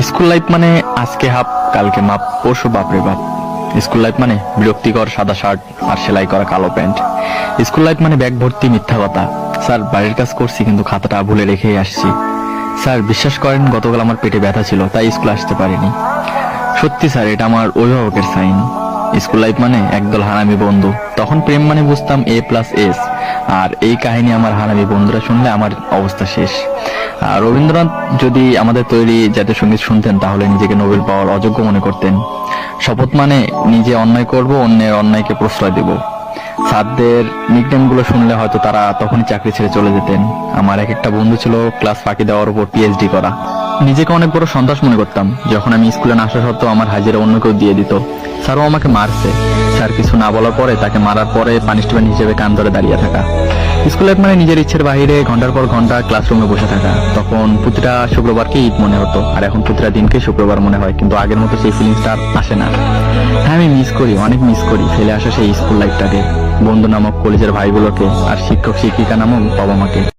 School life মানে আজকে half কালকে মাপ পরশু বাপরে বাপ। স্কুল লাইফ মানে বিরক্তিকর সাদা শার্ট আর সেলাই করা কালো প্যান্ট। স্কুল লাইফ মানে ব্যাগ ভর্তি মিথ্যা কথা। স্যার বাড়ির কাজ করছি কিন্তু খাতাটা ভুলে রেখেই আসছি। স্যার বিশ্বাস করেন গতকাল আমার পেটে ব্যথা ছিল তাই স্কুল আসতে পারিনি। সত্যি স্যার এটা আমার অভিভাবকের সাইন। স্কুল লাইফ মানে একদল হারামি বন্ধু। তখন প্রেম মানে বুঝতাম A+S। আর এই কাহিনী আমার হারামি বন্ধুরা শুনলে আমার অবস্থা শেষ। আর রবীন্দ্রনাথ যদি আমাদের তৈরি জাতীয় সঙ্গীত শুনতেন তাহলে নিজেকে নোবেল পাওয়ার অযোগ্য মনে করতেন। শপথ মানে নিজে অন্যায় করব, অন্যের অন্যায়কে প্রশ্রয় দেব। স্যারদের নিকনেম গুলো শুনলে হয়তো তারা তখনই চাকরি ছেড়ে চলে যেতেন। আমার এক একটা বন্ধু ছিল ক্লাস ফাঁকি দেওয়ার উপর PhD করা। নিজেকে অনেক বড় সন্ত্রাস মনে করতাম যখন আমি স্কুলে না আসা সত্ত্বেও আমার হাজিরা অন্য কেউ দিয়ে দিত। স্যারও আমাকে মারছে। স্যার কিছু না বলার পরে তাকে মারার পরে পানিশমেন্ট হিসেবে কান ধরে দাঁড়িয়ে থাকা। স্কুল লাইফ মানে নিজের ইচ্ছের বাইরে ঘন্টার পর ঘন্টা ক্লাসরুমে বসে থাকা। তখন প্রতিটা শুক্রবারকে ঈদ মনে হতো, আর এখন প্রতিটা দিনকে শুক্রবার মনে হয়, কিন্তু আগের মতো সেই ফিলিংসটা আর আসে না। হ্যাঁ আমি মিস করি, অনেক মিস করি ফেলে আসা সেই স্কুল লাইফটাকে, বন্ধু নামক কলেজের ভাইগুলোকে, আর শিক্ষক শিক্ষিকা নামক বাবা মাকে।